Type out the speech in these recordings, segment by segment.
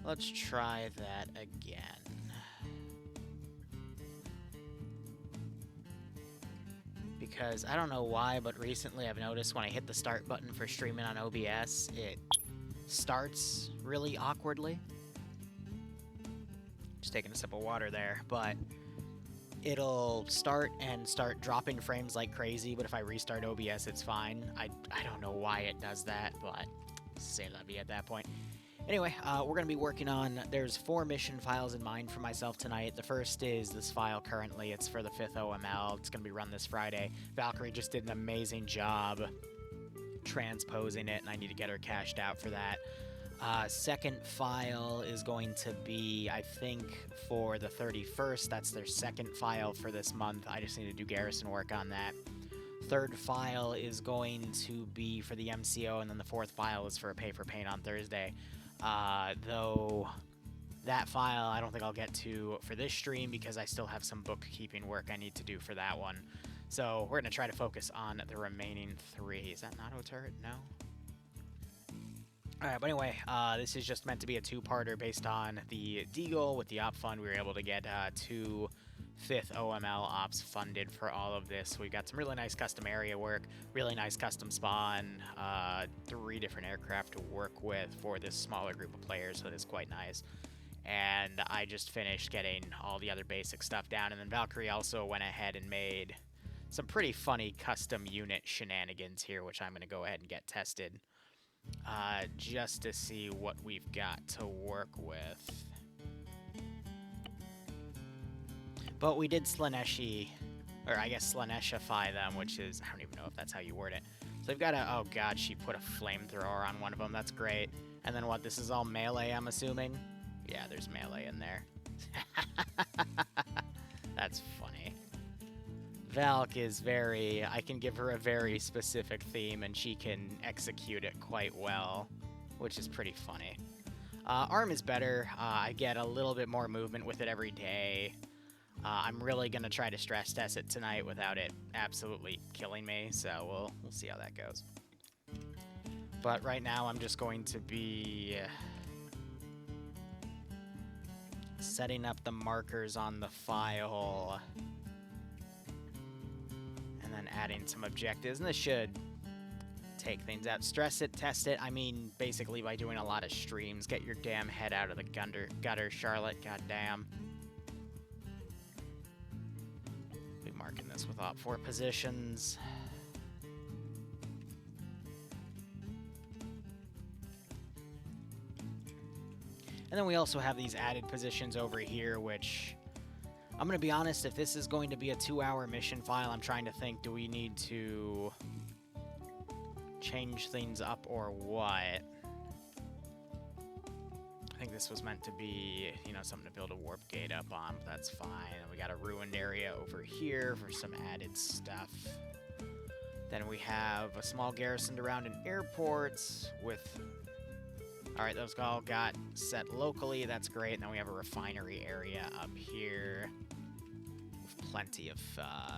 Let's try that again. Because I don't know why, but recently I've noticed when I hit the start button for streaming on OBS, it starts really awkwardly. Just taking a sip of water there, but it'll start dropping frames like crazy, but if I restart OBS, it's fine. I don't know why it does that, but c'est la vie at that point. Anyway, we're going to be working on, there's 4 mission files in mind for myself tonight. The first is this file currently. It's for the 5th OML. It's going to be run this Friday. Valkyrie just did an amazing job transposing it, and I need to get her cashed out for that. Second file is going to be, I think, for the 31st. That's their second file for this month. I just need to do garrison work on that. Third file is going to be for the MCO, and then the 4th file is for a pay for paint on Thursday. Though that file I don't think I'll get to for this stream because I still have some bookkeeping work I need to do for that one. So we're going to try to focus on the remaining 3. Is that an auto turret? No? Alright, but anyway, this is just meant to be a 2-parter based on the Deagle. With the op fund, we were able to get 2 5th OML ops funded for all of this. We've got some really nice custom area work, really nice custom spawn, 3 different aircraft to work with for this smaller group of players, so it is quite nice. And I just finished getting all the other basic stuff down, and then Valkyrie also went ahead and made some pretty funny custom unit shenanigans here, which I'm going to go ahead and get tested, just to see what we've got to work with. But we did Slaanesh, or I guess Slaaneshify them, which is, I don't even know if that's how you word it. So we've got a, oh god, she put a flamethrower on one of them, that's great. And then what, this is all melee, I'm assuming? Yeah, there's melee in there. That's funny. Valk is very, I can give her a very specific theme and she can execute it quite well, which is pretty funny. Arm is better, I get a little bit more movement with it every day. I'm really going to try to stress test it tonight without it absolutely killing me, so we'll see how that goes. But right now I'm just going to be setting up the markers on the file and then adding some objectives, and this should take things out. Stress it, test it, I mean basically by doing a lot of streams. Get your damn head out of the gutter, Charlotte, goddamn. Marking this with op 4 positions. And then we also have these added positions over here, which I'm going to be honest, if this is going to be a 2-hour mission file, I'm trying to think, do we need to change things up or what? I think this was meant to be, you know, something to build a warp gate up on, but that's fine. And we got a ruined area over here for some added stuff. Then we have a small garrison around in airports with... Alright, those all got set locally, that's great. And then we have a refinery area up here with plenty of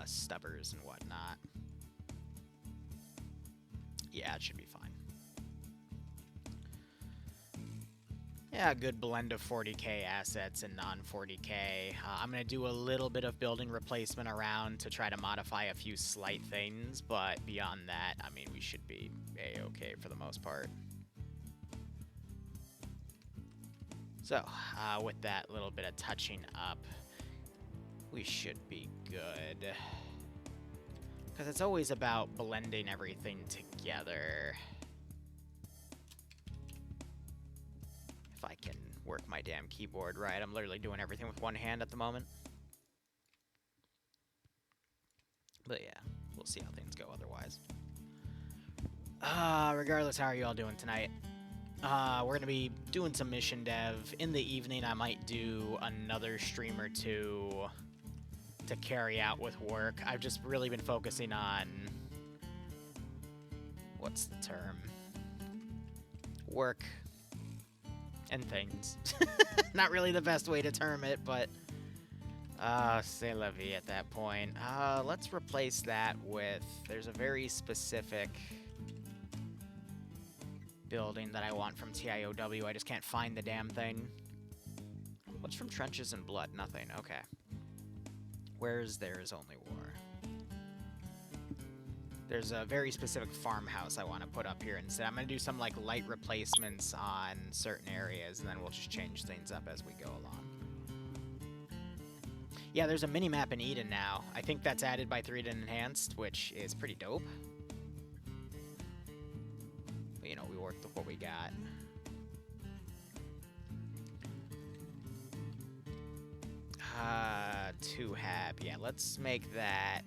stubbers and whatnot. Yeah, it should be fine. Yeah, a good blend of 40k assets and non-40k. I'm going to do a little bit of building replacement around to try to modify a few slight things, but beyond that, I mean, we should be a-okay for the most part. So, with that little bit of touching up, we should be good. Because it's always about blending everything together. If I can work my damn keyboard right. I'm literally doing everything with one hand at the moment. But yeah, we'll see how things go otherwise. Regardless, how are you all doing tonight? We're going to be doing some mission dev. In the evening, I might do another stream or two to carry out with work. I've just really been focusing on... what's the term? Work and things. Not really the best way to term it, but c'est la vie at that point. Let's replace that with, there's a very specific building that I want from TIOW. I just can't find the damn thing. What's from Trenches and Blood? Nothing. Okay. Where's There Is Only War? There's a very specific farmhouse I want to put up here instead. I'm going to do some like light replacements on certain areas, and then we'll just change things up as we go along. Yeah, there's a mini-map in Eden now. I think that's added by 3D Enhanced, which is pretty dope. But, you know, we worked with what we got. Two hab. Yeah, let's make that...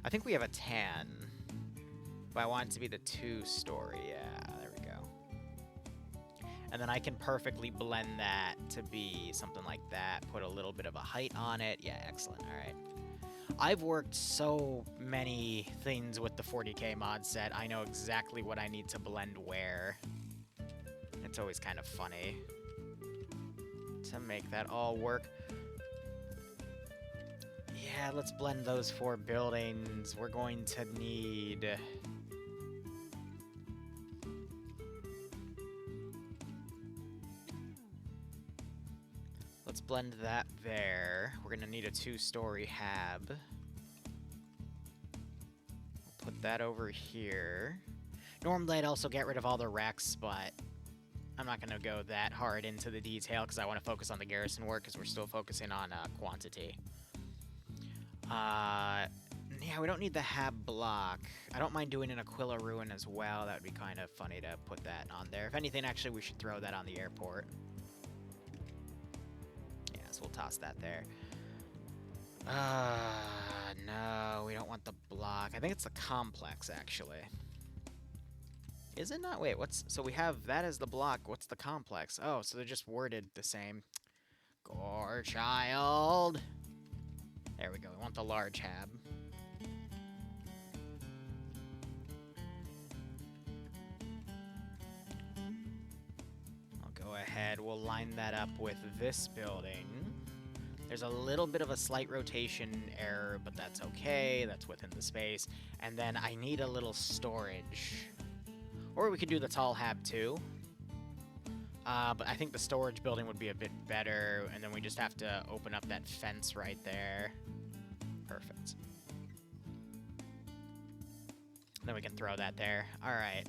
I think we have a 10. But I want it to be the 2-story. Yeah, there we go. And then I can perfectly blend that to be something like that. Put a little bit of a height on it. Yeah, excellent. All right. I've worked so many things with the 40K mod set. I know exactly what I need to blend where. It's always kind of funny to make that all work. Yeah, let's blend those 4 buildings. We're going to need... Let's blend that there. We're going to need a 2-story hab. We'll put that over here. Normally, I'd also get rid of all the wrecks, but I'm not going to go that hard into the detail because I want to focus on the garrison work because we're still focusing on quantity. Yeah, we don't need the hab block. I don't mind doing an Aquila ruin as well. That would be kind of funny to put that on there. If anything, actually, we should throw that on the airport. Yeah, so we'll toss that there. No, we don't want the block. I think it's the complex, actually. Is it not? Wait, what's... So we have that as the block. What's the complex? Oh, so they're just worded the same. Gore child. There we go. We want the large hab. I'll go ahead. We'll line that up with this building. There's a little bit of a slight rotation error, but that's okay. That's within the space. And then I need a little storage. Or we could do the tall hab too. But I think the storage building would be a bit better, and then we just have to open up that fence right there. Perfect. Then we can throw that there. All right.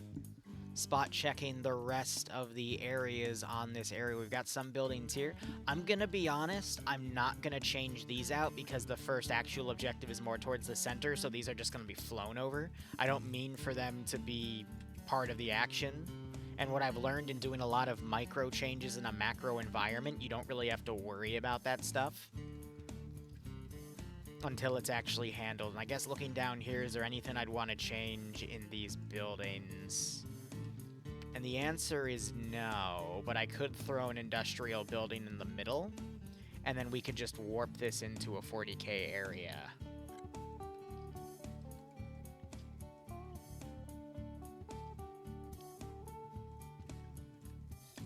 Spot checking the rest of the areas on this area. We've got some buildings here. I'm going to be honest, I'm not going to change these out because the first actual objective is more towards the center, so these are just going to be flown over. I don't mean for them to be part of the action. And what I've learned in doing a lot of micro changes in a macro environment, you don't really have to worry about that stuff until it's actually handled. And I guess looking down here, is there anything I'd want to change in these buildings? And the answer is no, but I could throw an industrial building in the middle, and then we could just warp this into a 40K area.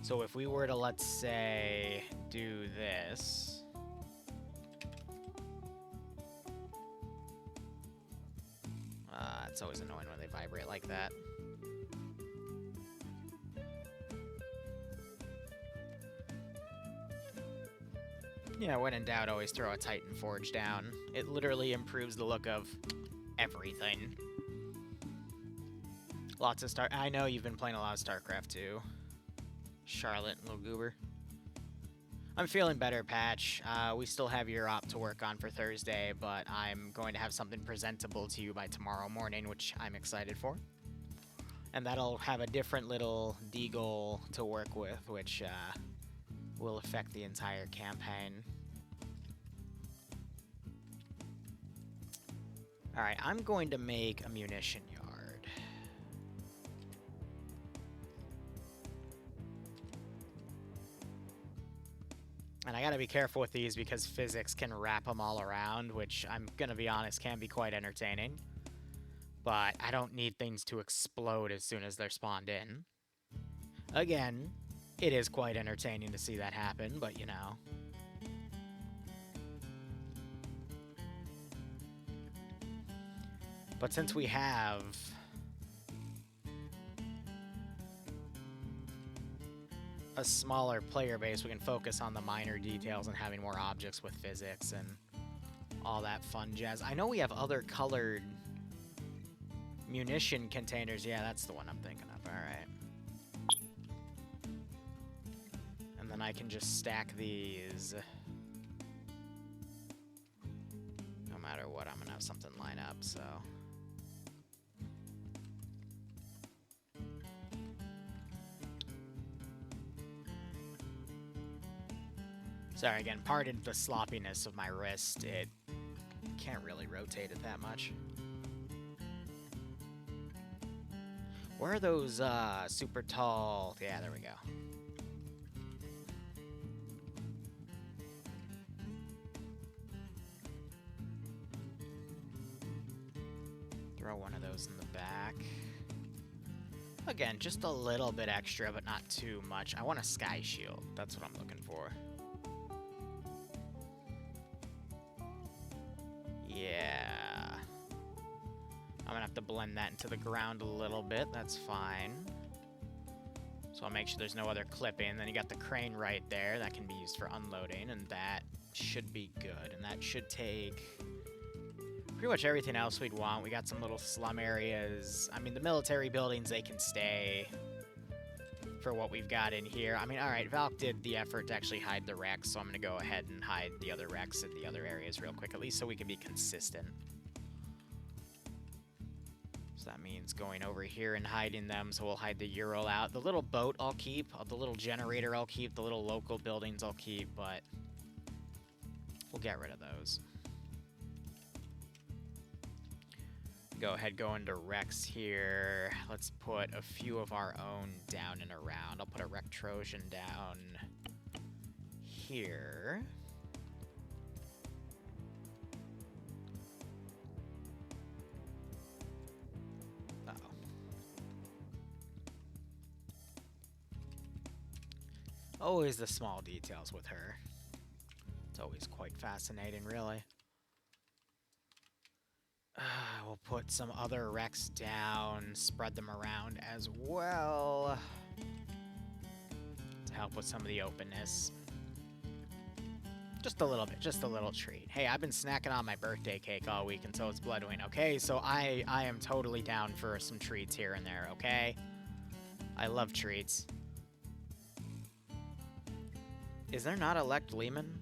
So if we were to, let's say, do this. It's always annoying when they vibrate like that. Yeah, when in doubt, always throw a Titan Forge down. It literally improves the look of everything. Lots of I know you've been playing a lot of StarCraft too. Charlotte, little goober. I'm feeling better, Patch. We still have your op to work on for Thursday, but I'm going to have something presentable to you by tomorrow morning, which I'm excited for. And that'll have a different little deagle to work with, which will affect the entire campaign. Alright, I'm going to make a munition yard. And I gotta be careful with these because physics can wrap them all around, which I'm gonna be honest, can be quite entertaining. But I don't need things to explode as soon as they're spawned in. Again, it is quite entertaining to see that happen, but you know. But since we have a smaller player base, we can focus on the minor details and having more objects with physics and all that fun jazz. I know we have other colored munition containers. Yeah, that's the one I'm thinking of. All right. And then I can just stack these. No matter what, I'm gonna have something line up, so. Sorry again, pardon the sloppiness of my wrist. It can't really rotate it that much. Where are those super tall? Yeah, there we go. Throw one of those in the back. Again, just a little bit extra, but not too much. I want a sky shield. That's what I'm looking for. Yeah. I'm gonna have to blend that into the ground a little bit. That's fine. So I'll make sure there's no other clipping. Then you got the crane right there. That can be used for unloading, and that should be good. And that should take pretty much everything else we'd want. We got some little slum areas. I mean, the military buildings, they can stay for what we've got in here. I mean, all right, Valk did the effort to actually hide the wrecks, so I'm going to go ahead and hide the other wrecks in the other areas real quick, at least so we can be consistent. So that means going over here and hiding them, so we'll hide the Ural out. The little boat I'll keep, the little generator I'll keep, the little local buildings I'll keep, but we'll get rid of those. Go ahead, go into Rex here. Let's put a few of our own down and around. I'll put a Wreck Trojan down here. Uh-oh. Always the small details with her. It's always quite fascinating, really. We'll put some other wrecks down, spread them around as well to help with some of the openness. Just a little bit, just a little treat. Hey, I've been snacking on my birthday cake all week, and so it's Bloodwing, okay? So I am totally down for some treats here and there, okay? I love treats. Is there not a Lect Lehman?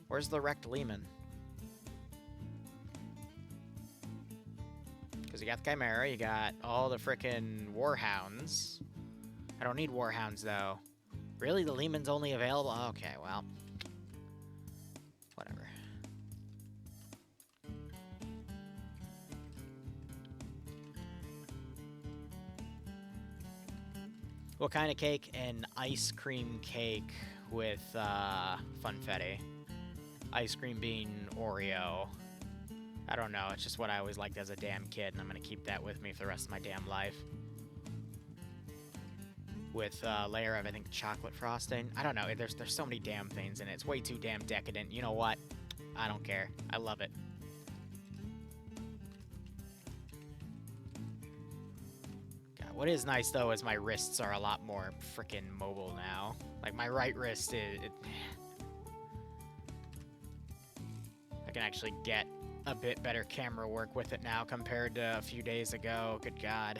Where's the wrecked Lehman? You got the Chimera, you got all the frickin' Warhounds. I don't need Warhounds, though. Really? The Lehman's only available? Okay, well. Whatever. What kind of cake? An ice cream cake with funfetti. Ice cream being Oreo. I don't know, it's just what I always liked as a damn kid, and I'm gonna keep that with me for the rest of my damn life. With a layer of, I think, chocolate frosting. I don't know, there's so many damn things in it. It's way too damn decadent. You know what? I don't care. I love it. God, what is nice, though, is my wrists are a lot more frickin' mobile now. Like, my right wrist is... I can actually get a bit better camera work with it now compared to a few days ago. Good God.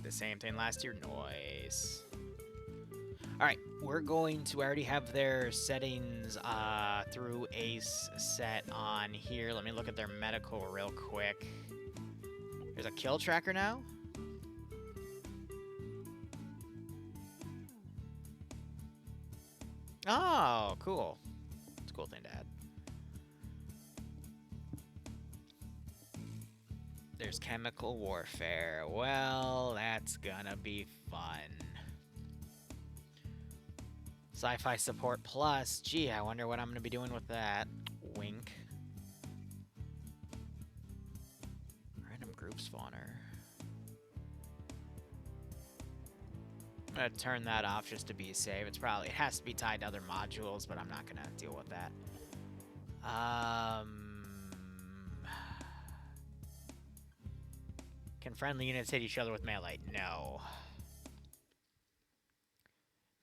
The same thing last year. Noise. Alright, we're going to already have their settings through Ace set on here. Let me look at their medical real quick. There's a kill tracker now? Oh, cool. It's a cool thing to add. There's chemical warfare. Well, that's gonna be fun. Sci-fi support plus. Gee, I wonder what I'm gonna be doing with that. Wink. Random group spawner. I'm gonna turn that off just to be safe. It has to be tied to other modules, but I'm not gonna deal with that. Can friendly units hit each other with melee? No.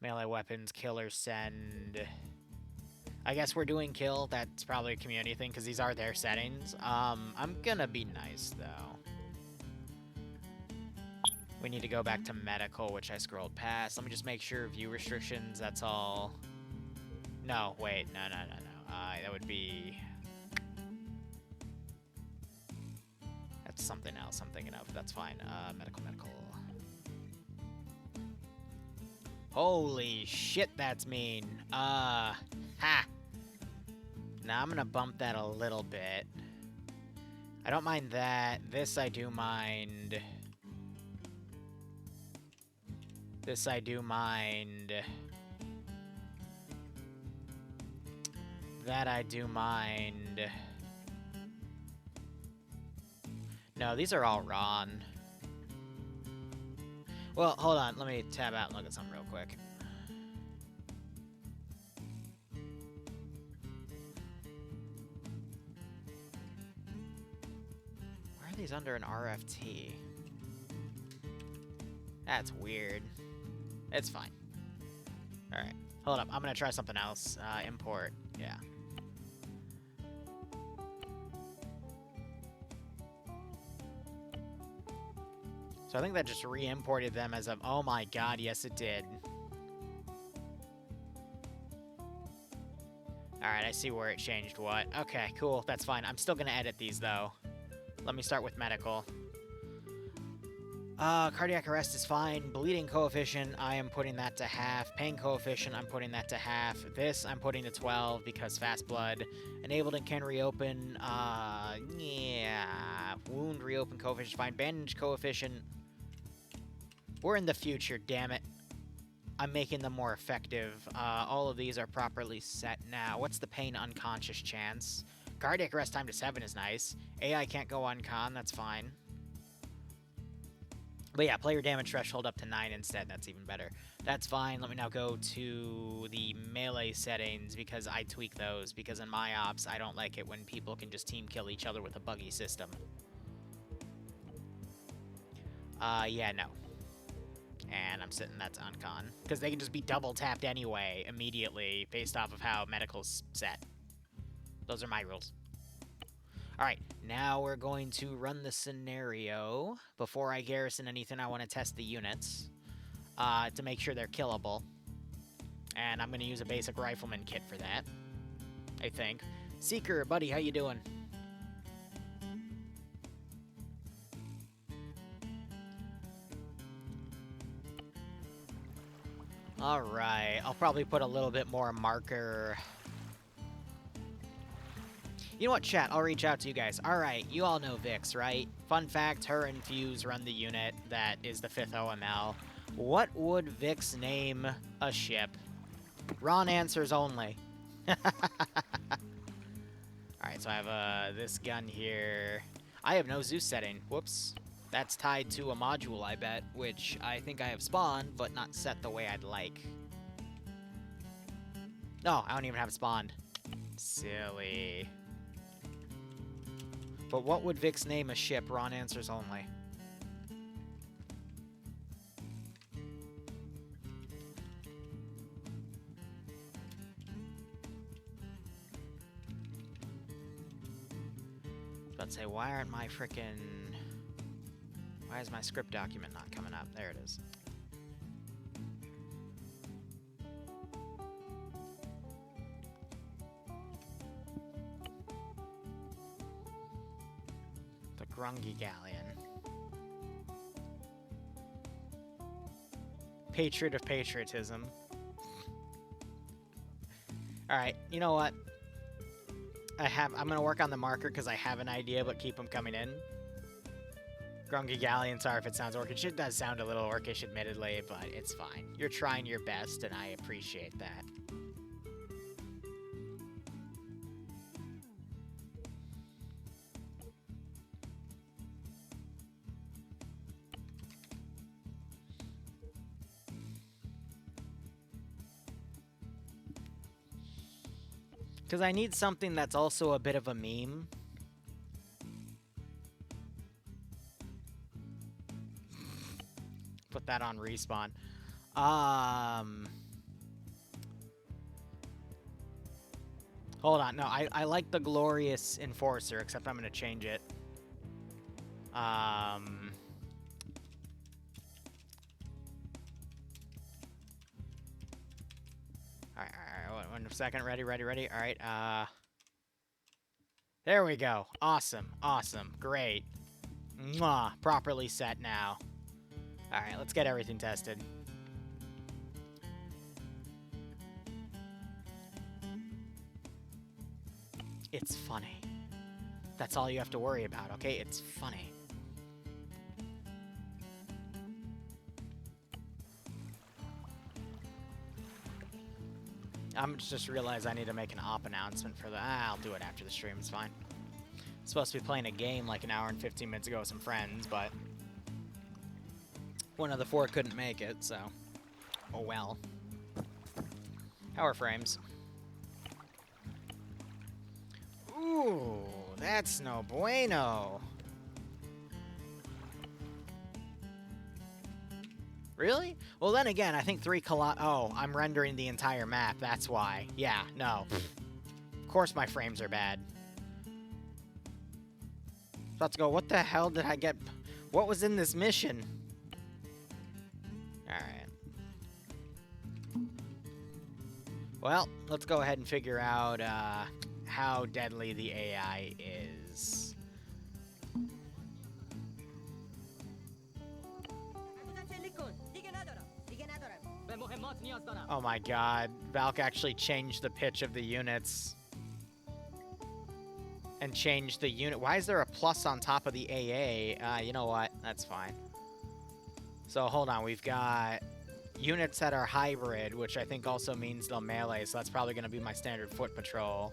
Melee weapons, killers send... I guess we're doing kill. That's probably a community thing, because these are their settings. I'm gonna be nice, though. We need to go back to medical, which I scrolled past. Let me just make sure view restrictions, that's all. No, wait, no. That would be... That's something else I'm thinking of. That's fine. Medical. Holy shit, that's mean. Ha! Now I'm gonna bump that a little bit. I don't mind that. This I do mind. This I do mind. That I do mind. No, these are all wrong. Well, hold on. Let me tab out and look at something real quick. Why are these under an RFT? That's weird. It's fine. Alright. Hold up. I'm gonna try something else. Import. Yeah. So I think that just re-imported them as of... Oh my god, yes it did. Alright, I see where it changed what. Okay, cool. That's fine. I'm still gonna edit these, though. Let me start with medical. Cardiac arrest is fine. Bleeding coefficient, I am putting that to half. Pain coefficient, I'm putting that to half. This, I'm putting to 12 because fast blood. Enabled and can reopen. Yeah. Wound reopen coefficient, fine. Bandage coefficient. We're in the future, damn it. I'm making them more effective. All of these are properly set now. What's the pain unconscious chance? Cardiac arrest time to 7 is nice. AI can't go uncon, that's fine. But yeah, player damage threshold up to 9 instead. That's even better. That's fine. Let me now go to the melee settings because I tweak those. Because in my ops, I don't like it when people can just team kill each other with a buggy system. Yeah, no. And I'm sitting that's uncon. Because they can just be double tapped anyway, immediately, based off of how medical's set. Those are my rules. Alright, now we're going to run the scenario. Before I garrison anything, I want to test the units to make sure they're killable. And I'm going to use a basic rifleman kit for that, I think. Seeker, buddy, how you doing? Alright, I'll probably put a little bit more marker... You know what, chat? I'll reach out to you guys. Alright, you all know Vix, right? Fun fact, her and Fuse run the unit that is the 5th OML. What would Vix name a ship? Wrong answers only. Alright, so I have this gun here. I have no Zeus setting. Whoops. That's tied to a module, I bet, which I think I have spawned, but not set the way I'd like. No, I don't even have it spawned. Silly. But what would Vix name a ship? Wrong answers only. I was about to say, why aren't my frickin'... Why is my script document not coming up? There it is. Grungy Galleon. Patriot of patriotism. Alright, you know what? I'm gonna work on the marker because I have an idea, but keep them coming in. Grungy Galleon, sorry if it sounds orcish. It does sound a little orcish, admittedly, but it's fine. You're trying your best, and I appreciate that. Because I need something that's also a bit of a meme. Put that on respawn. Hold on. No, I like the Glorious Enforcer, except I'm going to change it. Alright, 1 second. Ready. Alright, there we go. Awesome. Great. Mwah. Properly set now. Alright, let's get everything tested. It's funny. That's all you have to worry about, okay? It's funny. I'm just realized I need to make an op announcement for that. I'll do it after the stream, it's fine. I'm supposed to be playing a game like an hour and 15 minutes ago with some friends, but one of the 4 couldn't make it, so oh well. Power frames. Ooh, that's no bueno. Really? Well, then again, I think 3 oh, I'm rendering the entire map, that's why. Yeah, no. Of course my frames are bad. About to go, what the hell did I get? What was in this mission? Alright. Well, let's go ahead and figure out how deadly the AI is. Oh my god, Valk actually changed the pitch of the units. And changed the unit. Why is there a plus on top of the AA? You know what? That's fine. So hold on, we've got units that are hybrid, which I think also means they'll melee, so that's probably going to be my standard foot patrol.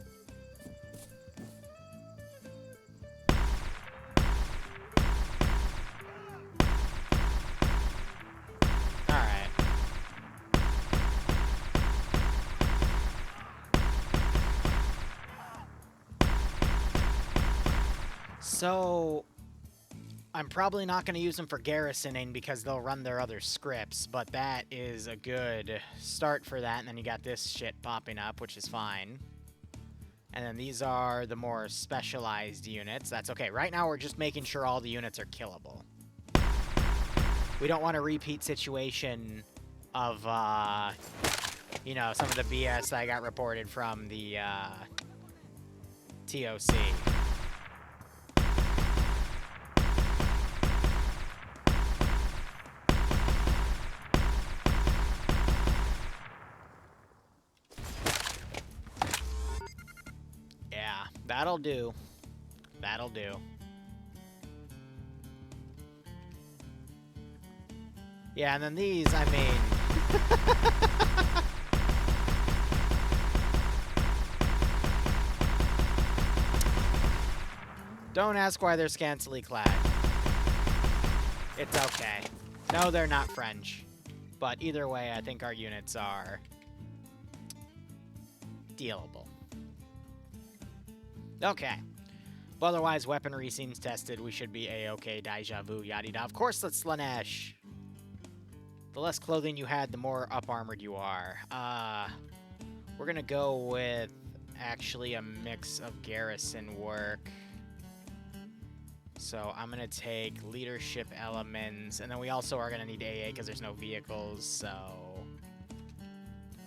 Alright. So I'm probably not going to use them for garrisoning because they'll run their other scripts, but that is a good start for that. And then you got this shit popping up, which is fine. And then these are the more specialized units. That's okay. Right now we're just making sure all the units are killable. We don't want a repeat situation of, you know, some of the BS I got reported from the TOC. That'll do. That'll do. Yeah, and then these, I mean... Don't ask why they're scantily clad. It's okay. No, they're not French. But either way, I think our units are... dealable. Okay. But otherwise, weaponry seems tested. We should be a-okay. Deja vu, yada-da. Of course, that's Slaanesh. The less clothing you had, the more up-armored you are. We're gonna go with, actually, a mix of garrison work. So I'm gonna take leadership elements. And then we also are gonna need AA because there's no vehicles, so...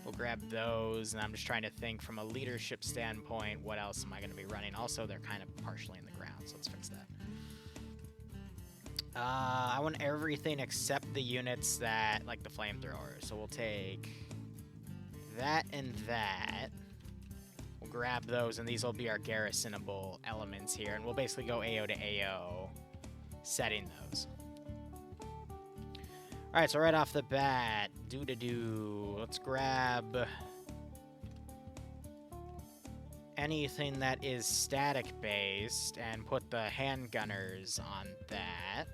we'll grab those, and I'm just trying to think from a leadership standpoint, what else am I going to be running? Also, they're kind of partially in the ground, so let's fix that. I want everything except the units that, like the flamethrowers. So we'll take that and that. We'll grab those, and these will be our garrisonable elements here, and we'll basically go AO to AO, setting those. Alright, so right off the bat, let's grab anything that is static-based and put the handgunners on that.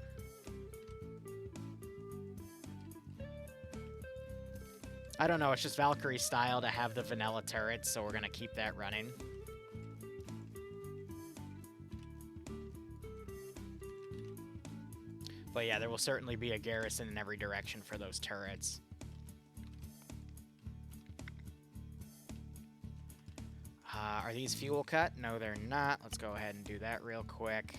I don't know, it's just Valkyrie style to have the vanilla turrets, so we're gonna keep that running. But yeah, there will certainly be a garrison in every direction for those turrets. Are these fuel cut? No, they're not. Let's go ahead and do that real quick.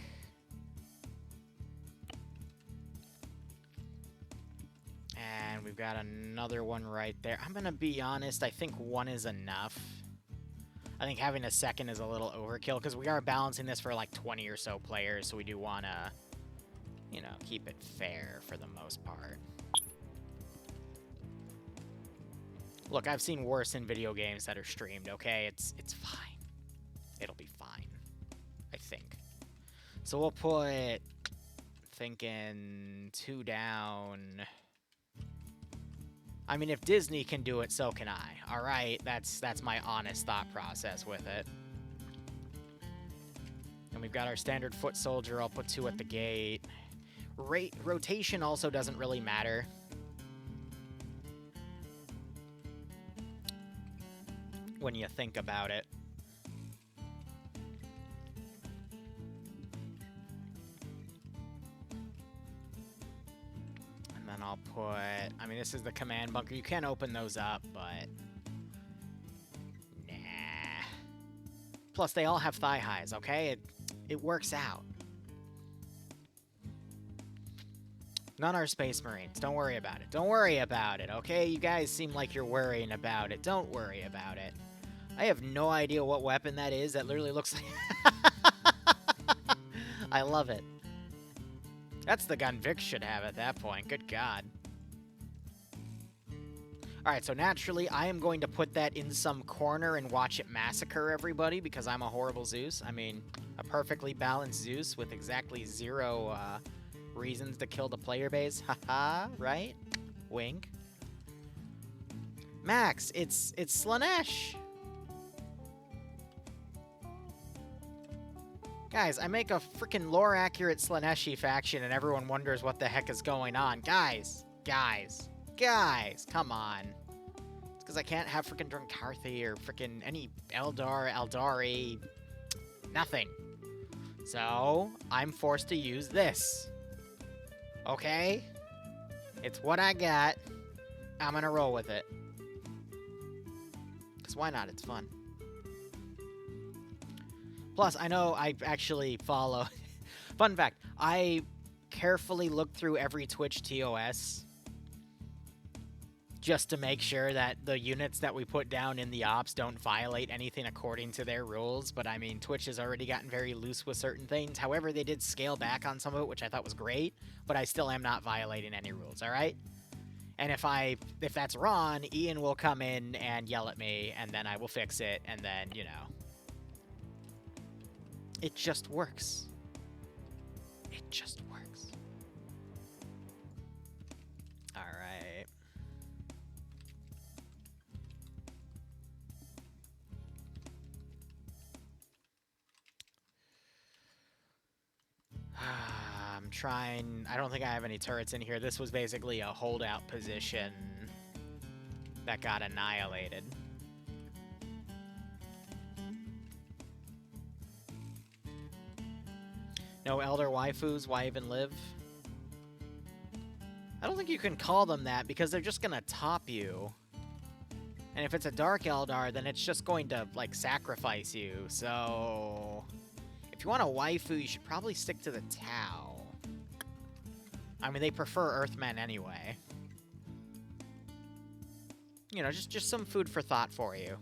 And we've got another one right there. I'm going to be honest, I think one is enough. I think having a second is a little overkill, because we are balancing this for like 20 or so players, so we do want to, you know, keep it fair for the most part. Look, I've seen worse in video games that are streamed, okay? It's fine. It'll be fine, I think. So we'll put, thinking 2 down. I mean, if Disney can do it, so can I. All right, that's my honest thought process with it. And we've got our standard foot soldier. I'll put 2 at the gate. Rotation also doesn't really matter. When you think about it. And then I'll put... I mean, this is the command bunker. You can open those up, but... Nah. Plus, they all have thigh highs, okay? It works out. None are Space Marines. Don't worry about it. Don't worry about it, okay? You guys seem like you're worrying about it. Don't worry about it. I have no idea what weapon that is. That literally looks like... I love it. That's the gun Vic should have at that point. Good God. Alright, so naturally, I am going to put that in some corner and watch it massacre everybody because I'm a horrible Zeus. I mean, a perfectly balanced Zeus with exactly 0 reasons to kill the player base. Haha, right? Wink. Max, it's Slaanesh. Guys, I make a freaking lore-accurate Slaaneshi faction and everyone wonders what the heck is going on. Guys, come on. It's because I can't have freaking Drunkarthi or freaking any Eldar, Eldari, nothing. So, I'm forced to use this. Okay? It's what I got. I'm gonna roll with it. Because why not? It's fun. Plus, I know I actually follow... Fun fact, I carefully look through every Twitch TOS just to make sure that the units that we put down in the ops don't violate anything according to their rules. But, I mean, Twitch has already gotten very loose with certain things. However, they did scale back on some of it, which I thought was great. But I still am not violating any rules, all right? And if that's wrong, Ian will come in and yell at me, and then I will fix it, and then, you know... It just works. It just works. Alright. I'm trying... I don't think I have any turrets in here. This was basically a holdout position that got annihilated. No elder waifus, why even live? I don't think you can call them that because they're just gonna top you. And if it's a Dark Eldar, then it's just going to, like, sacrifice you. So, if you want a waifu, you should probably stick to the Tau. I mean, they prefer Earthmen anyway. You know, just some food for thought for you.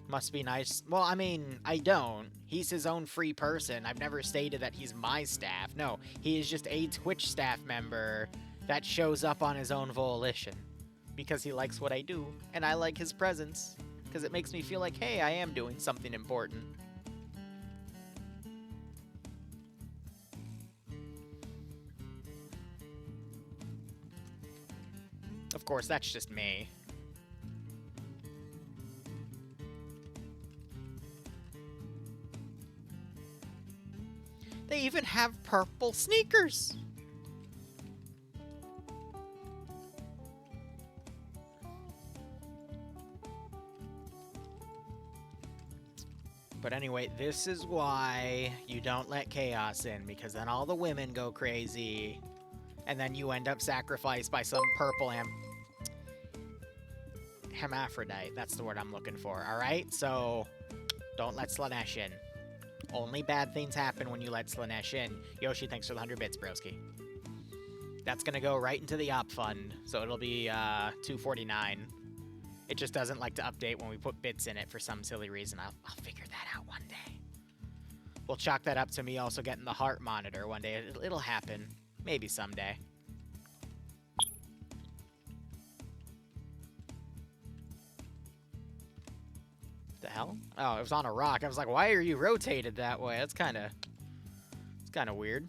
Must be nice. Well, I mean, I don't. He's his own free person. I've never stated that he's my staff. No, he is just a Twitch staff member that shows up on his own volition. Because he likes what I do, and I like his presence. Because it makes me feel like, hey, I am doing something important. Of course, that's just me. They even have purple sneakers. But anyway, this is why you don't let chaos in, because then all the women go crazy, and then you end up sacrificed by some purple hermaphrodite. That's the word I'm looking for, alright? So, don't let Slaanesh in. Only bad things happen when you let Slaanesh in. Yoshi, thanks for the 100 bits, broski. That's gonna go right into the op fund, so it'll be 249. It just doesn't like to update when we put bits in it for some silly reason. I'll figure that out one day. We'll chalk that up to me also getting the heart monitor one day. It'll happen. Maybe someday. The hell? Oh, it was on a rock. I was like, why are you rotated that way? It's kind of weird.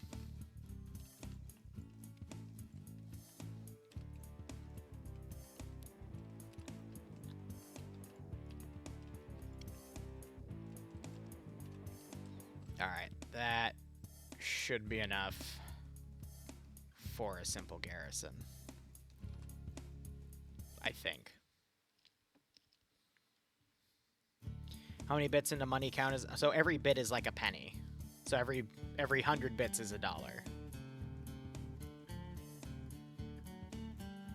Alright, that should be enough for a simple garrison. I think. How many bits into money count is... So every bit is like a penny. So every 100 bits is $1.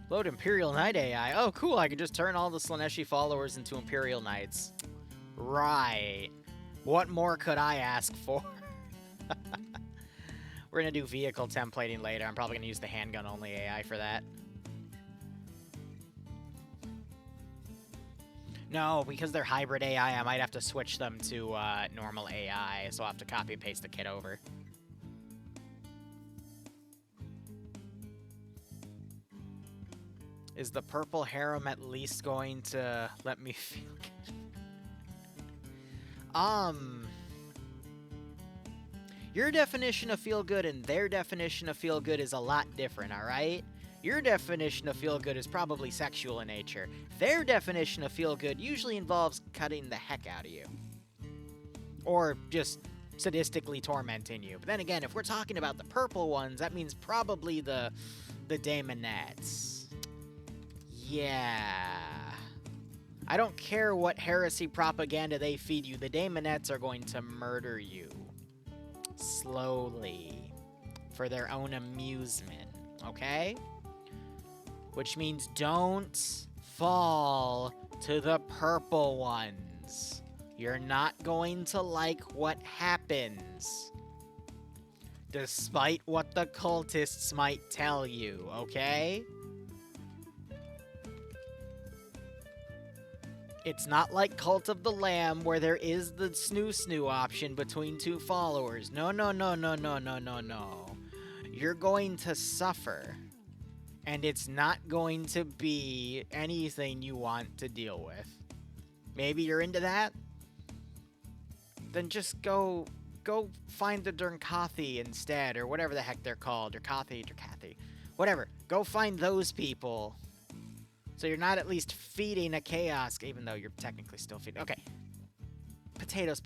Load Imperial Knight AI. Oh, cool. I can just turn all the Slaaneshi followers into Imperial Knights. Right. What more could I ask for? We're going to do vehicle templating later. I'm probably going to use the handgun-only AI for that. No, because they're hybrid AI, I might have to switch them to normal AI, so I'll have to copy and paste the kit over. Is the purple harem at least going to let me feel good? Your definition of feel good and their definition of feel good is a lot different, alright? Your definition of feel good is probably sexual in nature. Their definition of feel good usually involves cutting the heck out of you. Or just sadistically tormenting you. But then again, if we're talking about the purple ones, that means probably the daemonettes. Yeah. I don't care what heresy propaganda they feed you. The daemonettes are going to murder you. Slowly. For their own amusement. Okay? Which means don't fall to the purple ones. You're not going to like what happens. Despite what the cultists might tell you, okay? It's not like Cult of the Lamb where there is the snoo option between two followers. No, no, no, no, no, no, no, no. You're going to suffer. And it's not going to be anything you want to deal with. Maybe you're into that? Then just go find the Durnkathi instead, or whatever the heck they're called. Durnkathi. Whatever. Go find those people. So you're not at least feeding a chaos, even though you're technically still feeding. Okay. Potatoes.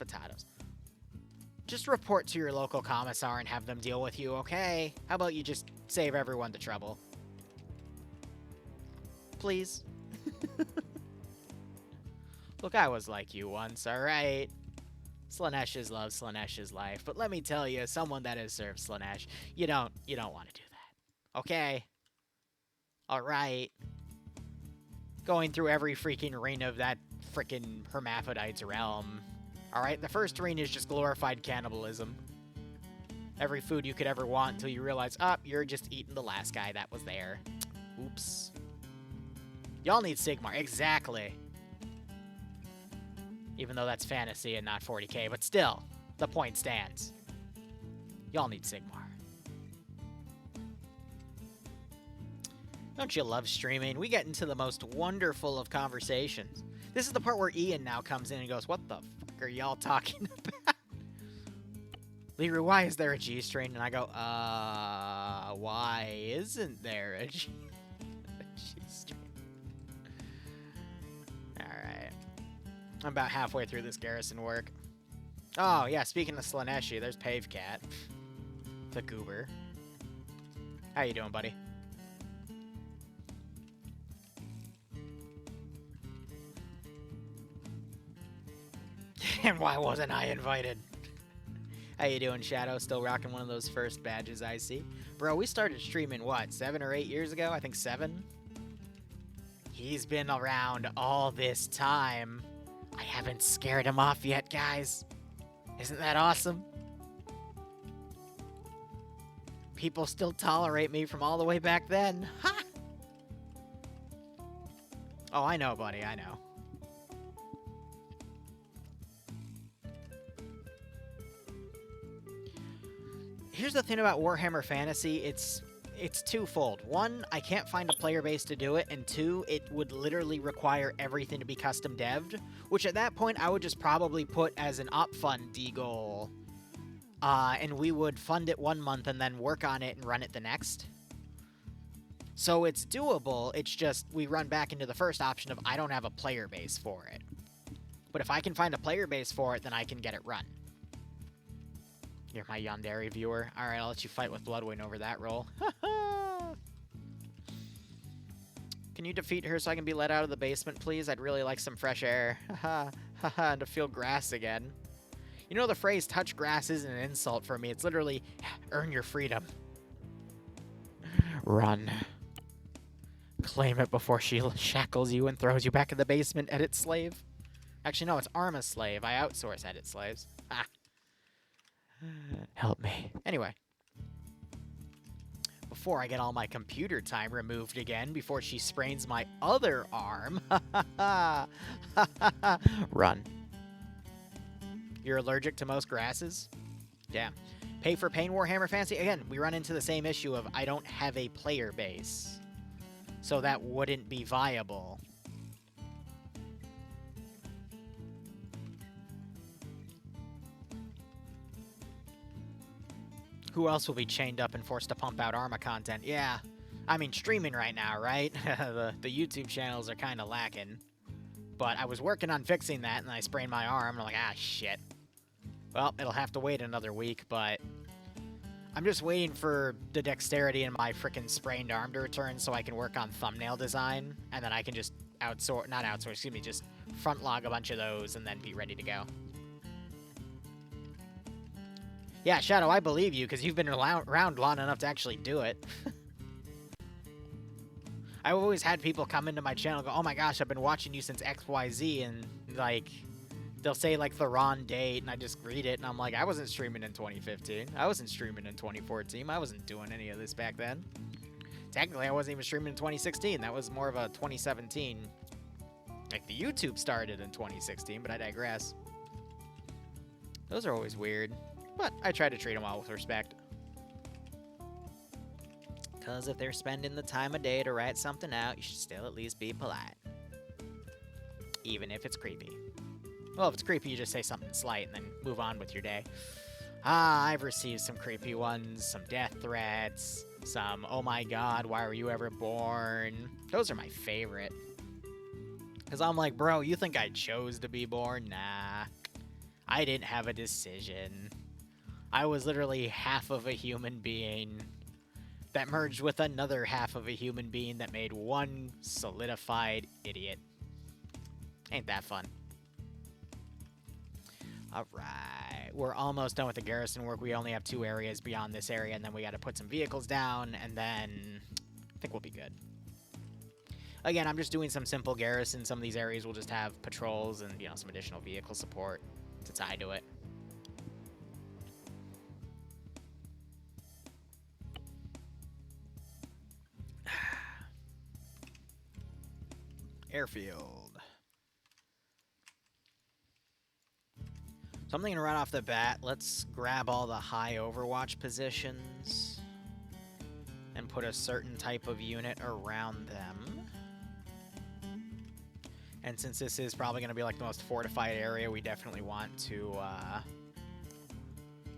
Just report to your local commissar and have them deal with you, okay? How about you just save everyone the trouble? Please. Look, I was like you once, alright? Slaanesh is love, Slaanesh is life. But let me tell you, someone that has served Slaanesh, you don't want to do that. Okay? Alright? Going through every freaking ring of that freaking hermaphrodite's realm. Alright? The first ring is just glorified cannibalism. Every food you could ever want until you realize, you're just eating the last guy that was there. Oops. Y'all need Sigmar. Exactly. Even though that's fantasy and not 40k, but still, the point stands. Y'all need Sigmar. Don't you love streaming? We get into the most wonderful of conversations. This is the part where Ian now comes in and goes, what the fuck are y'all talking about? Liru, why is there a G-string? And I go, why isn't there a G-string? Alright. I'm about halfway through this garrison work. Oh, yeah, speaking of Slaaneshi, there's Pavecat. The goober. How you doing, buddy? And why wasn't I invited? How you doing, Shadow? Still rocking one of those first badges I see. Bro, we started streaming, what, 7 or 8 years ago? I think 7? He's been around all this time. I haven't scared him off yet, guys. Isn't that awesome? People still tolerate me from all the way back then. Ha! Oh, I know, buddy, I know. Here's the thing about Warhammer Fantasy, it's twofold. One, I can't find a player base to do it, and two, it would literally require everything to be custom devved, which at that point I would just probably put as an op fund goal, and we would fund it 1 month and then work on it and run it the next. So it's doable, it's just we run back into the first option of I don't have a player base for it. But if I can find a player base for it, then I can get it run. You're my Yandere viewer. Alright, I'll let you fight with Bloodwing over that roll. Can you defeat her so I can be let out of the basement, please? I'd really like some fresh air. And to feel grass again. You know, the phrase touch grass isn't an insult for me. It's literally earn your freedom. Run. Claim it before she shackles you and throws you back in the basement, edit slave. Actually, no, it's Arma slave. I outsource edit slaves. Ha. Help me. Anyway. Before I get all my computer time removed again, before she sprains my other arm. Run. You're allergic to most grasses? Damn. Pay for pain, Warhammer Fantasy? Again, we run into the same issue of I don't have a player base. So that wouldn't be viable. Who else will be chained up and forced to pump out Arma content? Yeah. I mean, streaming right now, right? the YouTube channels are kind of lacking. But I was working on fixing that, and I sprained my arm, and I'm like, ah, shit. Well, it'll have to wait another week, but I'm just waiting for the dexterity in my frickin' sprained arm to return so I can work on thumbnail design, and then I can just just front log a bunch of those and then be ready to go. Yeah, Shadow, I believe you, because you've been around long enough to actually do it. I've always had people come into my channel and go, oh my gosh, I've been watching you since XYZ, and, like, they'll say, like, the wrong date, and I just read it, and I'm like, I wasn't streaming in 2015. I wasn't streaming in 2014. I wasn't doing any of this back then. Technically, I wasn't even streaming in 2016. That was more of a 2017. Like, the YouTube started in 2016, but I digress. Those are always weird. But I try to treat them all with respect. Because if they're spending the time of day to write something out, you should still at least be polite. Even if it's creepy. Well, if it's creepy, you just say something slight and then move on with your day. I've received some creepy ones, some death threats, some, oh my god, why were you ever born? Those are my favorite. Because I'm like, bro, you think I chose to be born? Nah. I didn't have a decision. I was literally half of a human being that merged with another half of a human being that made one solidified idiot. Ain't that fun? Alright, we're almost done with the garrison work. We only have 2 areas beyond this area, and then we gotta put some vehicles down, and then I think we'll be good. Again, I'm just doing some simple garrison. Some of these areas will just have patrols and, you know, some additional vehicle support to tie to it. Airfield. Something right off the bat, let's grab all the high Overwatch positions and put a certain type of unit around them. And since this is probably going to be like the most fortified area, we definitely want to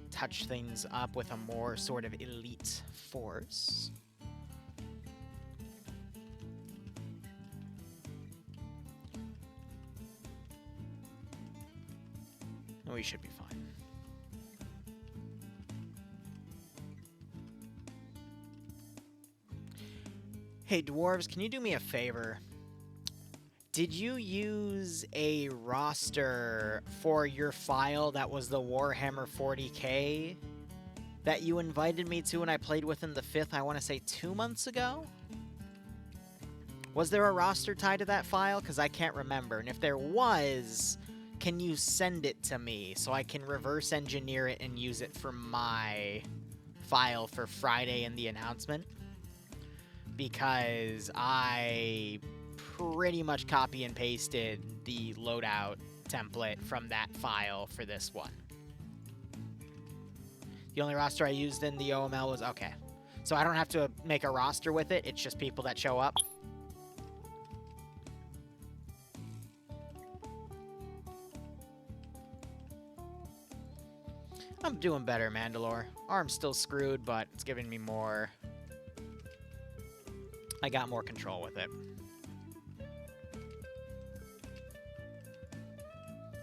touch things up with a more sort of elite force. We should be fine. Hey, dwarves, can you do me a favor? Did you use a roster for your file that was the Warhammer 40k that you invited me to and I played with in the 5th, I want to say 2 months ago? Was there a roster tied to that file? Because I can't remember. And if there was, can you send it to me so I can reverse engineer it and use it for my file for Friday in the announcement? Because I pretty much copy and pasted the loadout template from that file for this one. The only roster I used in the OML was... Okay. So I don't have to make a roster with it. It's just people that show up. I'm doing better, Mandalore. Arm's still screwed, but it's giving me more... I got more control with it.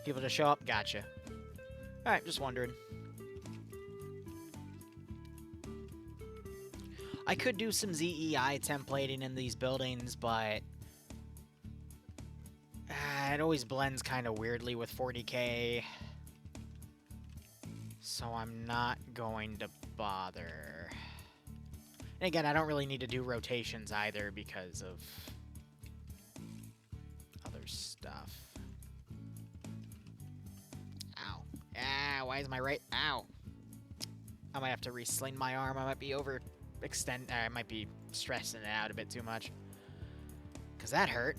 People just show up? Gotcha. Alright, just wondering. I could do some ZEI templating in these buildings, but... it always blends kind of weirdly with 40k. So I'm not going to bother. And again, I don't really need to do rotations either because of other stuff. Ow. Ah, why is my right... Ow. I might have to re-sling my arm. I might be I might be stressing it out a bit too much. Because that hurt.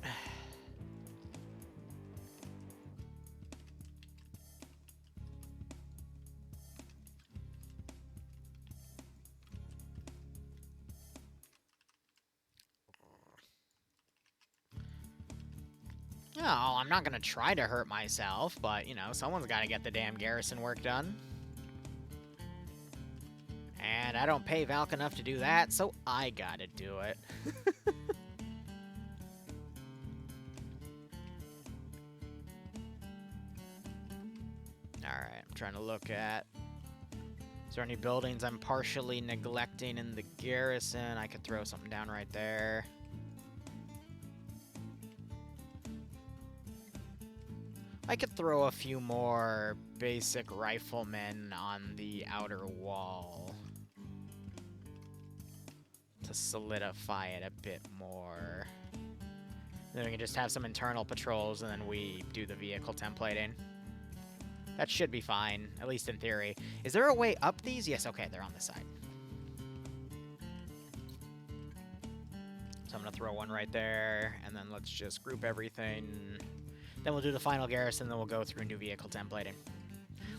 Oh, I'm not going to try to hurt myself, but, you know, someone's got to get the damn garrison work done. And I don't pay Valk enough to do that, so I got to do it. Alright, I'm trying to look at... Is there any buildings I'm partially neglecting in the garrison? I could throw something down right there. I could throw a few more basic riflemen on the outer wall to solidify it a bit more. Then we can just have some internal patrols and then we do the vehicle templating. That should be fine, at least in theory. Is there a way up these? Yes, okay, they're on the side. So I'm gonna throw one right there, and then let's just group everything. Then we'll do the final garrison, then we'll go through and do vehicle templating.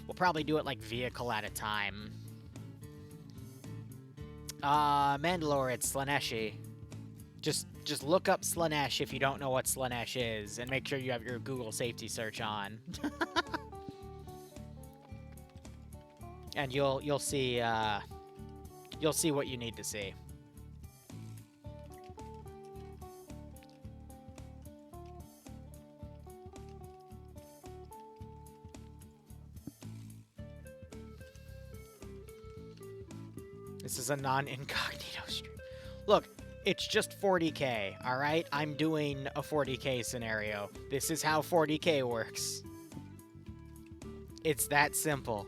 We'll probably do it like vehicle at a time. Mandalore, it's Slaanesh. Just look up Slaanesh if you don't know what Slaanesh is, and make sure you have your Google safety search on. And you'll see what you need to see. This is a non-incognito stream. Look, it's just 40k, alright? I'm doing a 40k scenario. This is how 40k works. It's that simple.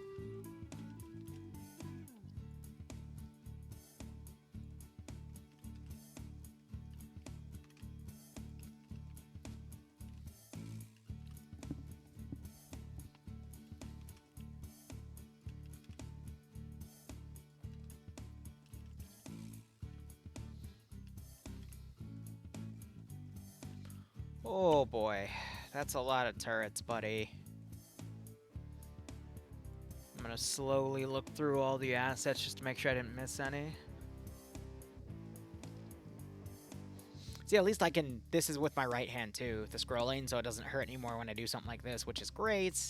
Oh boy, that's a lot of turrets, buddy. I'm gonna slowly look through all the assets just to make sure I didn't miss any. See, at least I can... This is with my right hand, too, the scrolling, so it doesn't hurt anymore when I do something like this, which is great.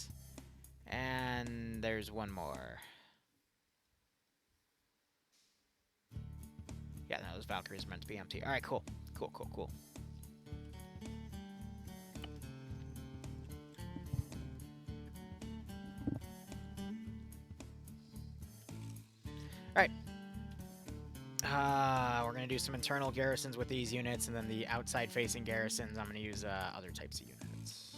And there's one more. Yeah, no, those Valkyries are meant to be empty. Alright, cool. Cool, cool, cool. Alright. We're going to do some internal garrisons with these units, and then the outside-facing garrisons, I'm going to use other types of units.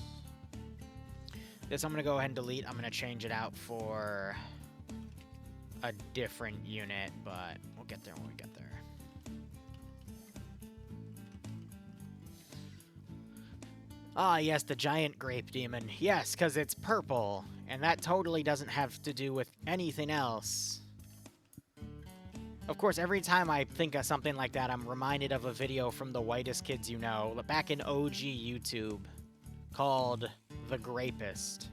This I'm going to go ahead and delete. I'm going to change it out for a different unit, but we'll get there when we get there. Ah, yes, the giant grape demon. Yes, because it's purple. And that totally doesn't have to do with anything else. Of course, every time I think of something like that, I'm reminded of a video from the whitest kids you know, back in OG YouTube, called The Grapist.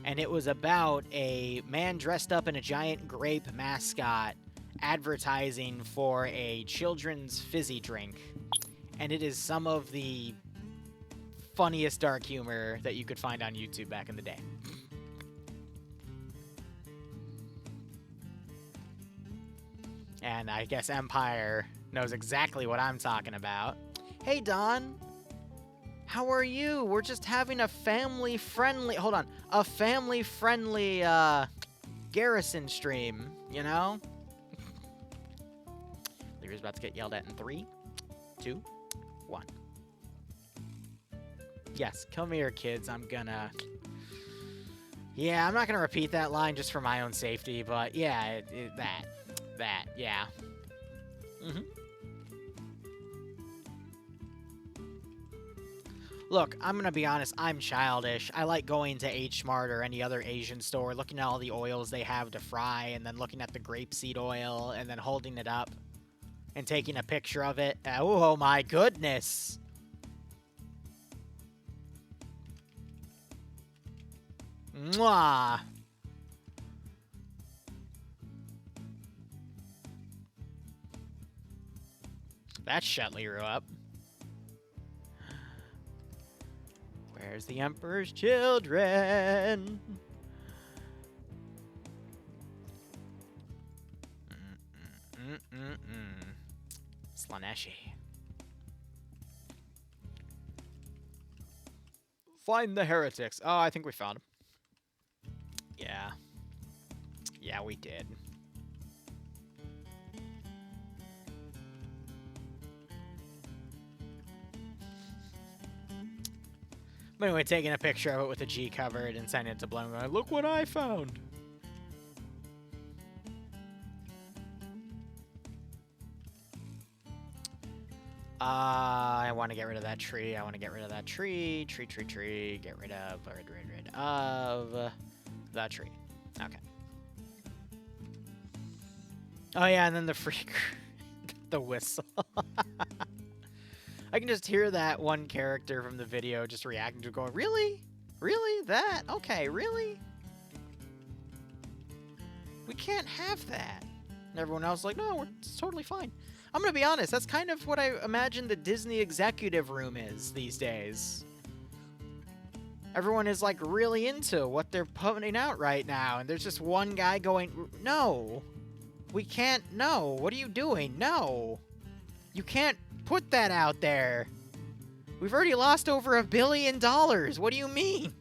And it was about a man dressed up in a giant grape mascot advertising for a children's fizzy drink. And it is some of the funniest dark humor that you could find on YouTube back in the day. And I guess Empire knows exactly what I'm talking about. Hey, Don. How are you? We're just having a family-friendly... Hold on. A family-friendly, Garrison stream, you know? Liru's about to get yelled at in 3, 2, 1. Yes, come here, kids. I'm gonna... Yeah, I'm not gonna repeat that line just for my own safety, but yeah, that, yeah. Look, I'm gonna be honest, I'm childish. I like going to H Mart or any other Asian store, looking at all the oils they have to fry, and then looking at the grapeseed oil, and then holding it up, and taking a picture of it. Oh my goodness! Mwah! That shut Liru up. Where's the Emperor's children? Slaanesh. Find the heretics. Oh, I think we found them. Yeah. Yeah, we did. But anyway, taking a picture of it with a G covered and sending it to Bloom. Going, look what I found. I want to get rid of that tree. I want to get rid of that tree. Tree. Get rid of the tree. Okay. Oh yeah, and then the freak, the whistle. I can just hear that one character from the video just reacting to going, really? Really? That? Okay, really? We can't have that. And everyone else is like, no, it's totally fine. I'm going to be honest, that's kind of what I imagine the Disney executive room is these days. Everyone is like really into what they're putting out right now, and there's just one guy going, no, we can't, no, what are you doing? No, you can't put that out there. We've already lost over $1 billion. What do you mean?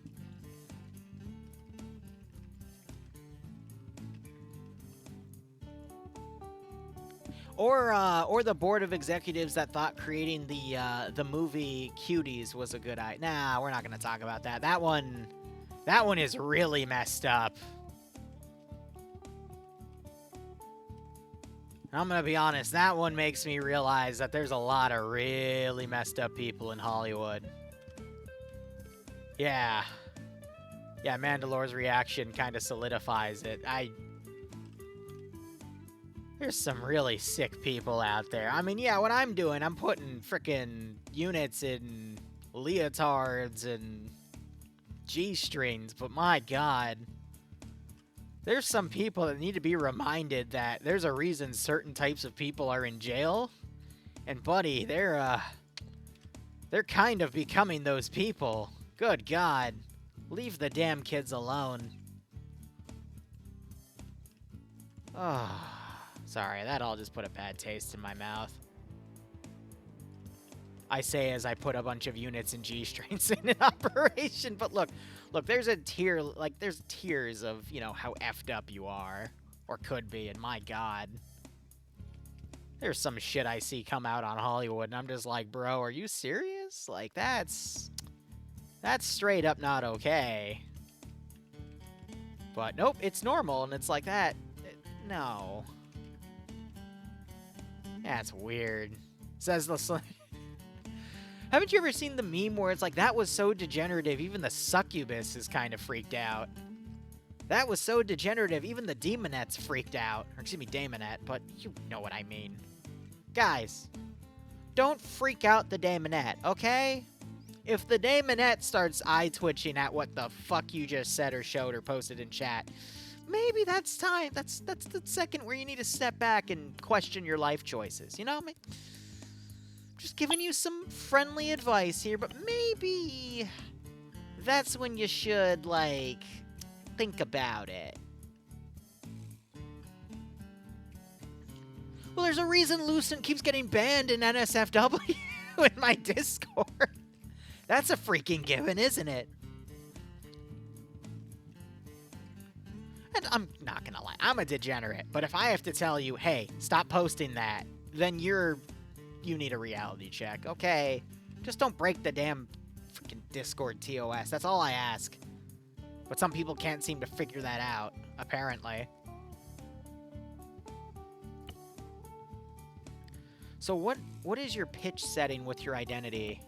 Or the board of executives that thought creating the movie Cuties was a good idea. Nah, we're not gonna talk about that. That one is really messed up. I'm gonna be honest, that one makes me realize that there's a lot of really messed up people in Hollywood. Yeah. Yeah, Mandalore's reaction kind of solidifies it. There's some really sick people out there. I mean, yeah, what I'm doing, I'm putting frickin' units in leotards and G-strings, but my god. There's some people that need to be reminded that there's a reason certain types of people are in jail. And buddy, they're kind of becoming those people. Good god. Leave the damn kids alone. Oh. Sorry, that all just put a bad taste in my mouth. I say as I put a bunch of units and G-strings in an operation, but look, there's a tier, like, there's tiers of, you know, how effed up you are, or could be, and my god. There's some shit I see come out on Hollywood, and I'm just like, bro, are you serious? Like, that's straight up not okay. But nope, it's normal, and it's like that. No. That's weird. Says the Haven't you ever seen the meme where it's like, that was so degenerative, even the succubus is kind of freaked out? That was so degenerative, even the demonette's freaked out. Or excuse me, daemonette, but you know what I mean. Guys, don't freak out the daemonette, okay? If the daemonette starts eye-twitching at what the fuck you just said or showed or posted in chat, maybe that's time. That's the second where you need to step back and question your life choices, you know? Just giving you some friendly advice here, but maybe that's when you should, like, think about it. Well, there's a reason Lucent keeps getting banned in NSFW in my Discord. That's a freaking given, isn't it? And I'm not gonna lie, I'm a degenerate, but if I have to tell you, hey, stop posting that, then you need a reality check, okay? Just don't break the damn freaking Discord TOS. That's all I ask. But some people can't seem to figure that out, apparently. So what is your pitch setting with your identity?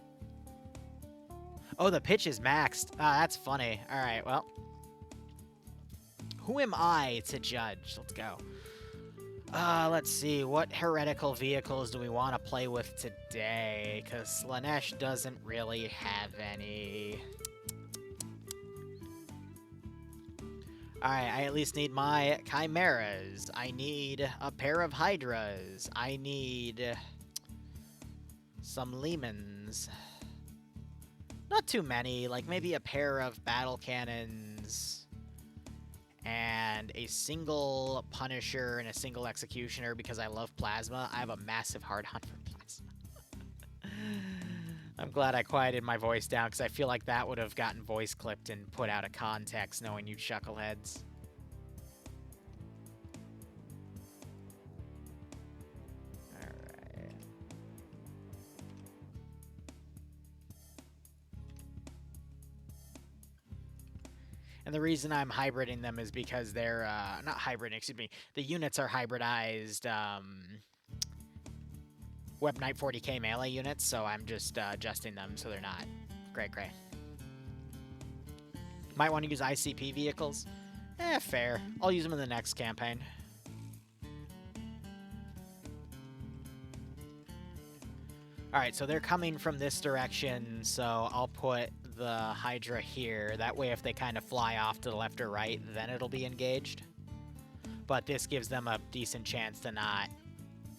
Oh, the pitch is maxed. Ah, that's funny. All right, well. Who am I to judge? Let's go. Let's see. What heretical vehicles do we want to play with today? Because Slaanesh doesn't really have any. Alright, I at least need my chimeras. I need a pair of hydras. I need some lemons. Not too many, like maybe a pair of battle cannons and a single Punisher and a single Executioner because I love plasma. I have a massive hard hunt for plasma. I'm glad I quieted my voice down because I feel like that would have gotten voice clipped and put out of context knowing you chuckleheads. Alright. And the reason I'm hybriding them is because they're, not hybrid, excuse me, the units are hybridized, Web Knight 40k melee units, so I'm just adjusting them so they're not cray-cray. Might want to use ICP vehicles. Fair. I'll use them in the next campaign. Alright, so they're coming from this direction, so I'll put the Hydra here. That way if they kind of fly off to the left or right, then it'll be engaged. But this gives them a decent chance to not,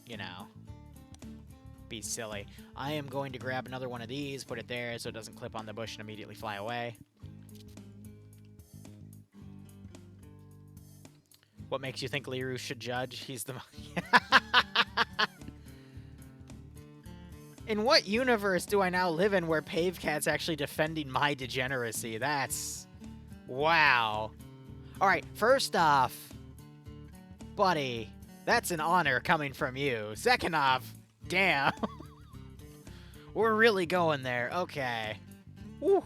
you know, be silly. I am going to grab another one of these, put it there so it doesn't clip on the bush and immediately fly away. What makes you think Liru should judge? He's the... In what universe do I now live in where Pavecat's actually defending my degeneracy? That's... wow. Alright, first off, buddy, that's an honor coming from you. Second off, damn. We're really going there. Okay. Woo.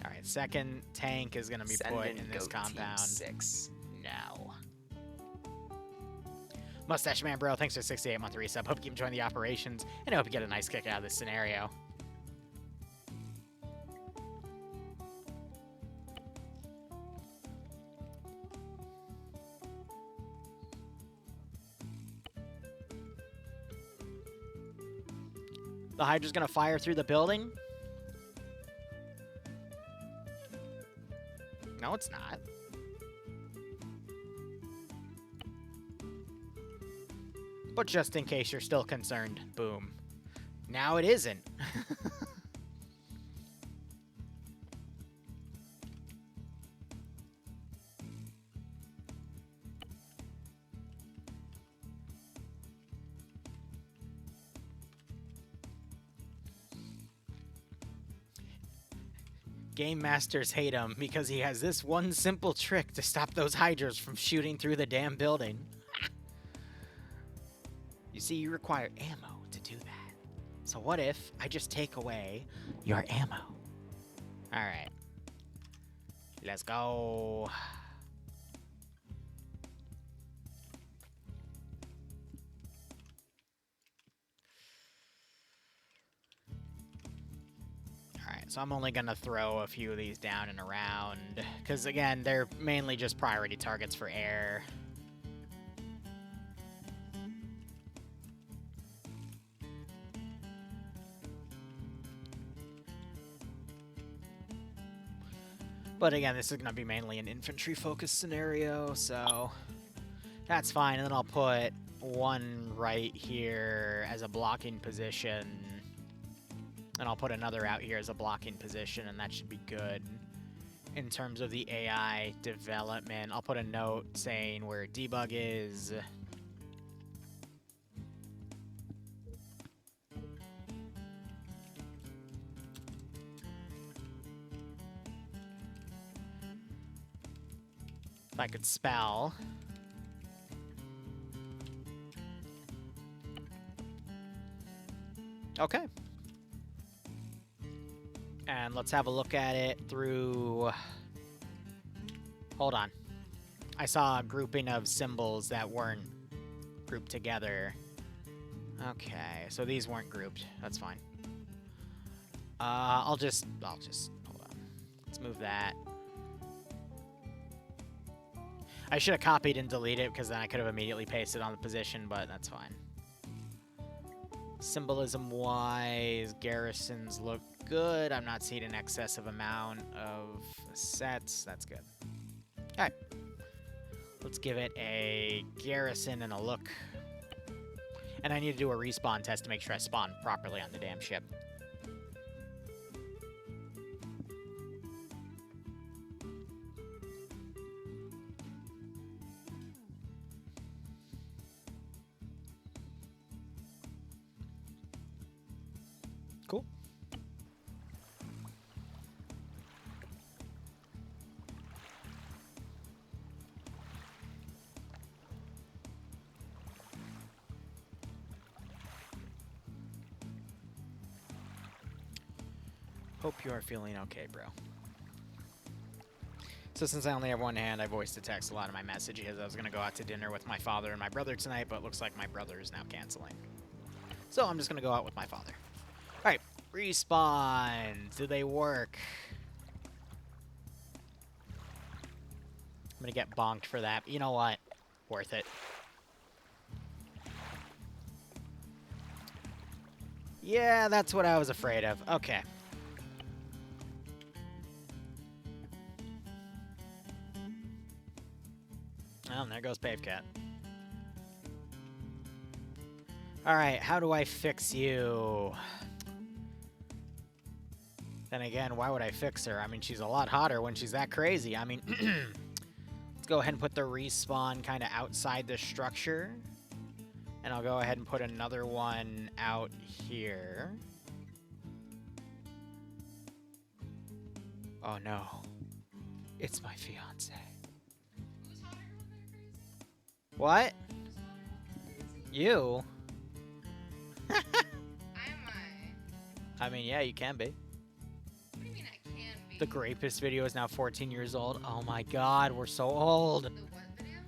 Alright, second tank is going to be put in this compound. 6 now. Mustache Man Bro, thanks for 68-month resub. Hope you keep enjoying the operations, and I hope you get a nice kick out of this scenario. The Hydra's gonna fire through the building? No, it's not. But just in case you're still concerned, boom. Now it isn't. Game masters hate him because he has this one simple trick to stop those Hydras from shooting through the damn building. You see, you require ammo to do that. So what if I just take away your ammo? Alright. Let's go. Alright, so I'm only gonna throw a few of these down and around, because again, they're mainly just priority targets for air. But again, this is gonna be mainly an infantry-focused scenario, so that's fine. And then I'll put one right here as a blocking position. And I'll put another out here as a blocking position, and that should be good. In terms of the AI development, I'll put a note saying where debug is. If I could spell. Okay. And let's have a look at it through... Hold on. I saw a grouping of symbols that weren't grouped together. Okay, so these weren't grouped. That's fine. I'll just hold on. Let's move that. I should have copied and deleted it because then I could have immediately pasted on the position, but that's fine. Symbolism-wise, garrisons look good. I'm not seeing an excessive amount of sets. That's good. All right. Let's give it a garrison and a look. And I need to do a respawn test to make sure I spawn properly on the damn ship. Cool. Hope you are feeling okay, bro. So since I only have one hand, I voice to text a lot of my messages. I was going to go out to dinner with my father and my brother tonight, but it looks like my brother is now canceling. So I'm just going to go out with my father. All right, respawns. Do they work? I'm going to get bonked for that. But you know what? Worth it. Yeah, that's what I was afraid of. Okay. Oh, there goes Pavecat. Alright, how do I fix you? Then again, why would I fix her? I mean, she's a lot hotter when she's that crazy. I mean, let's go ahead and put the respawn kind of outside the structure. And I'll go ahead and put another one out here. Oh no. It's my fiance. What? You? Am I? I mean, yeah, you can be. What do you mean I can be? The Grapist video is now 14 years old. Oh my god, we're so old. The what video?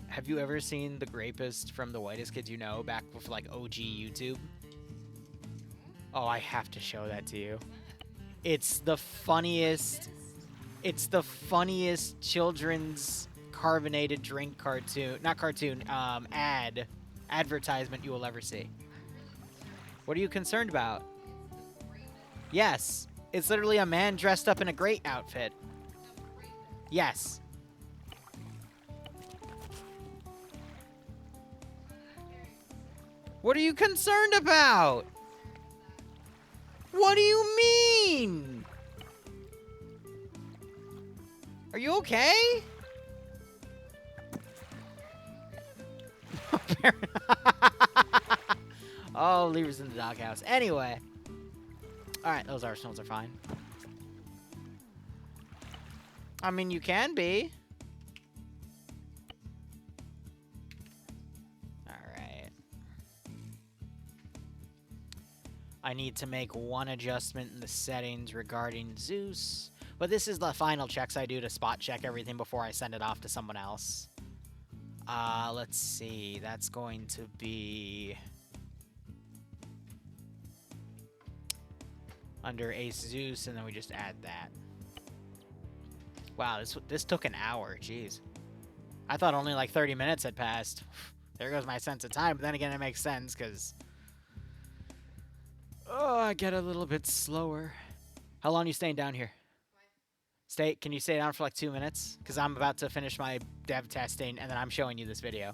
Have you ever seen The Grapist from The Whitest Kids You Know back with like OG YouTube? Oh, I have to show that to you. It's the funniest. It's the funniest children's carbonated drink cartoon, not cartoon, advertisement you will ever see. What are you concerned about? Yes, it's literally a man dressed up in a great outfit. Yes. What are you concerned about? What do you mean? Are you okay? Oh, Liru's in the doghouse. Anyway. Alright, those arsenals are fine. I mean, you can be. Alright. I need to make one adjustment in the settings regarding Zeus. But this is the final checks I do to spot check everything before I send it off to someone else. Let's see. That's going to be... under Ace Zeus, and then we just add that. Wow, this took an hour. Jeez. I thought only like 30 minutes had passed. There goes my sense of time. But then again, it makes sense because I get a little bit slower. How long are you staying down here? Can you stay down for like 2 minutes? Because I'm about to finish my dev testing, and then I'm showing you this video.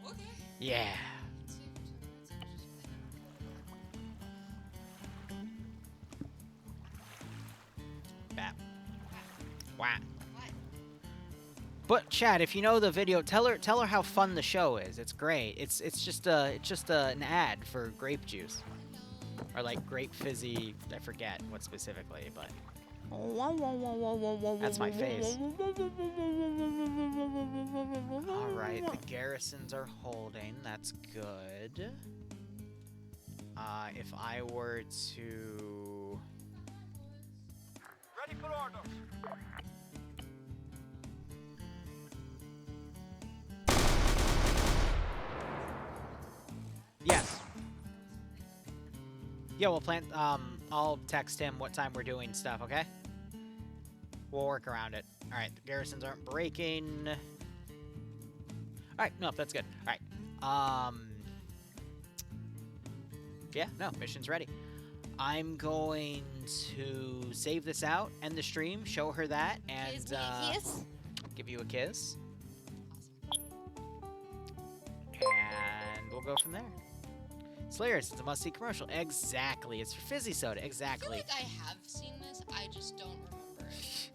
Okay. Yeah. Let's see if there's Bap. What? Wow. What? But Chad, if you know the video, tell her how fun the show is. It's great. It's just an ad for grape juice No. or like grape fizzy. I forget what specifically, but that's my face. All right, the garrisons are holding. That's good. If I were to Ready for orders. yes. Yeah, we'll plan. I'll text him what time we're doing stuff. Okay. We'll work around it. All right. The garrisons aren't breaking. All right. No, that's good. All right. Yeah. No, mission's ready. I'm going to save this out, end the stream, show her that, and Kiss me a kiss. give you a kiss, Awesome. and we'll go from there. Slayers, it's a must-see commercial. Exactly. It's for fizzy soda. I feel Exactly. like I have seen this. I just don't remember it.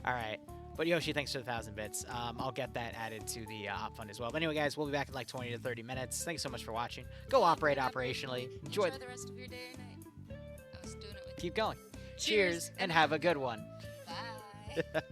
All right. But Yoshi, thanks for the 1,000 bits. I'll get that added to the op fund as well. But anyway, guys, we'll be back in like 20 to 30 minutes. Thanks so much for watching. Go operate operationally. Enjoy. the rest of your day or night. I was doing it with Keep going. Cheers, Cheers and have a good one. you. Bye.